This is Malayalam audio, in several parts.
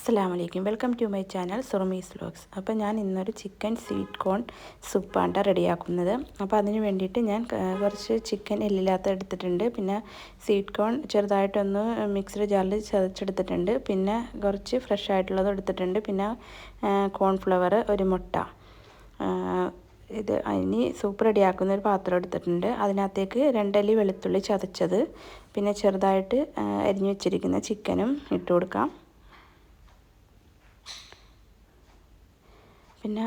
അസ്സലാമലൈക്കും welcome to my channel Surumi's vlogs. അപ്പോൾ ഞാൻ ഇന്നൊരു ചിക്കൻ സ്വീറ്റ് കോൺ സൂപ്പാണ് റെഡിയാക്കുന്നത്. അപ്പോൾ അതിന് വേണ്ടിയിട്ട് ഞാൻ കുറച്ച് ചിക്കൻ എല്ലില്ലാത്ത എടുത്തിട്ടുണ്ട്. പിന്നെ സ്വീറ്റ് കോൺ ചെറുതായിട്ടൊന്ന് മിക്സഡ് ജാറിൽ ചതച്ചെടുത്തിട്ടുണ്ട്. പിന്നെ കുറച്ച് ഫ്രഷ് ആയിട്ടുള്ളത് എടുത്തിട്ടുണ്ട്. പിന്നെ കോൺഫ്ലവർ, ഒരു മുട്ട. ഇത് ഇനി സൂപ്പ് റെഡിയാക്കുന്ന ഒരു പാത്രം എടുത്തിട്ടുണ്ട്. അതിനകത്തേക്ക് 2 അല്ലി വെളുത്തുള്ളി ചതച്ചത്, പിന്നെ ചെറുതായിട്ട് അരിഞ്ഞു വെച്ചിരിക്കുന്ന ചിക്കനും ഇട്ട് കൊടുക്കാം. പിന്നെ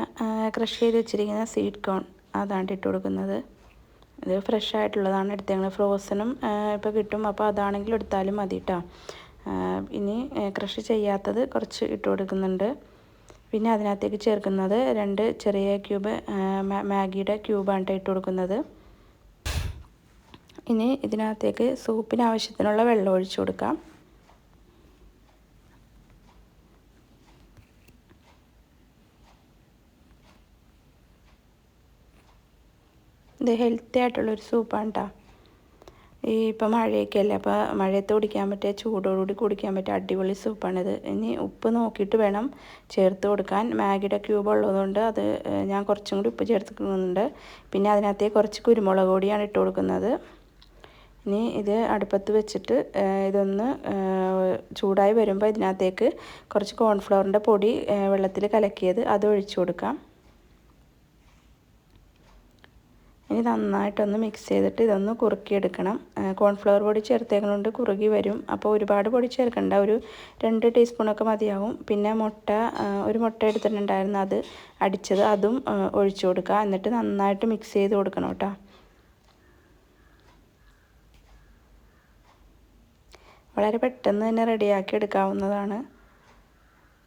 ക്രഷ് ചെയ്ത് വെച്ചിരിക്കുന്ന സ്വീറ്റ് കോൺ അതാണ് ഇട്ട് കൊടുക്കുന്നത്. ഇത് ഫ്രഷ് ആയിട്ടുള്ളതാണ് എടുത്തേക്കുന്നത്. ഫ്രോസണും ഇപ്പോൾ കിട്ടും, അപ്പോൾ അതാണെങ്കിലും എടുത്താലും മതി കേട്ടോ. ഇനി ക്രഷ് ചെയ്യാത്തത് കുറച്ച് ഇട്ട് കൊടുക്കുന്നുണ്ട്. പിന്നെ അതിനകത്തേക്ക് ചേർക്കുന്നത് 2 ചെറിയ ക്യൂബ് മാഗിയുടെ ക്യൂബാണ് ഇട്ട് കൊടുക്കുന്നത്. ഇനി ഇതിനകത്തേക്ക് സൂപ്പിന് ആവശ്യത്തിനുള്ള വെള്ളം ഒഴിച്ചു കൊടുക്കാം. ഇത് ഹെൽത്തി ആയിട്ടുള്ളൊരു സൂപ്പാണ് കേട്ടോ. ഇപ്പോൾ മഴയൊക്കെ അല്ലേ, അപ്പോൾ മഴയത്ത് കുടിക്കാൻ പറ്റിയ, ചൂടോടുകൂടി കുടിക്കാൻ പറ്റിയ അടിപൊളി സൂപ്പാണിത്. ഇനി ഉപ്പ് നോക്കിയിട്ട് വേണം ചേർത്ത് കൊടുക്കാൻ. മാഗിയുടെ ക്യൂബ് ഉള്ളതുകൊണ്ട് അത് ഞാൻ കുറച്ചും കൂടി ഉപ്പ് ചേർക്കുന്നുണ്ട്. പിന്നെ അതിനകത്തേക്ക് കുറച്ച് കുരുമുളക് പൊടിയാണ് ഇട്ട് കൊടുക്കുന്നത്. ഇനി ഇത് അടുപ്പത്ത് വെച്ചിട്ട് ഇതൊന്ന് ചൂടായി വരുമ്പോൾ ഇതിനകത്തേക്ക് കുറച്ച് കോൺഫ്ലവറിൻ്റെ പൊടി വെള്ളത്തിൽ കലക്കിയത് അത് ഒഴിച്ചു കൊടുക്കാം. ഇനി നന്നായിട്ടൊന്ന് മിക്സ് ചെയ്തിട്ട് ഇതൊന്ന് കുറുക്കിയെടുക്കണം. കോൺഫ്ലവർ പൊടി ചേർത്തേക്കൊണ്ട് കുറുകി വരും. അപ്പോൾ ഒരുപാട് പൊടി ചേർക്കണ്ട, ഒരു 2 ടീസ്പൂണൊക്കെ മതിയാവും. പിന്നെ ഒരു മുട്ട എടുത്തിട്ടുണ്ടായിരുന്നു, അത് അടിച്ചത്, അതും ഒഴിച്ചു കൊടുക്കുക. എന്നിട്ട് നന്നായിട്ട് മിക്സ് ചെയ്ത് കൊടുക്കണം കേട്ടോ. വളരെ പെട്ടെന്ന് തന്നെ റെഡിയാക്കി എടുക്കാവുന്നതാണ്.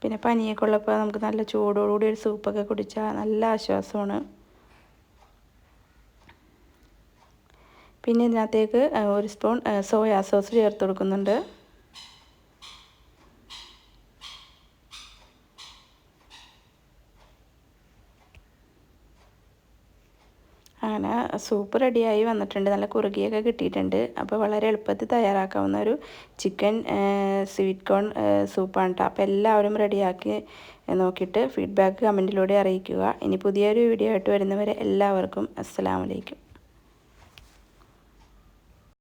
പിന്നെ പനിയൊക്കെ ഉള്ളപ്പോൾ നമുക്ക് നല്ല ചൂടോടുകൂടി ഒരു സൂപ്പൊക്കെ കുടിച്ചാൽ നല്ല ആശ്വാസമാണ്. പിന്നെ ഇതിനകത്തേക്ക് 1 സ്പൂൺ സോയാ സോസ് ചേർത്ത് കൊടുക്കുന്നുണ്ട്. അങ്ങനെ സൂപ്പ് റെഡിയായി വന്നിട്ടുണ്ട്. നല്ല കുറുകിയൊക്കെ കിട്ടിയിട്ടുണ്ട്. അപ്പോൾ വളരെ എളുപ്പത്തിൽ തയ്യാറാക്കാവുന്ന ഒരു ചിക്കൻ സ്വീറ്റ് കോൺ സൂപ്പാണ് കേട്ടോ. അപ്പോൾ എല്ലാവരും റെഡിയാക്കി നോക്കിയിട്ട് ഫീഡ്ബാക്ക് കമൻറ്റിലൂടെ അറിയിക്കുക. ഇനി പുതിയൊരു വീഡിയോ ആയിട്ട് വരുന്നവരെ എല്ലാവർക്കും അസ്സലാമു അലൈക്കും.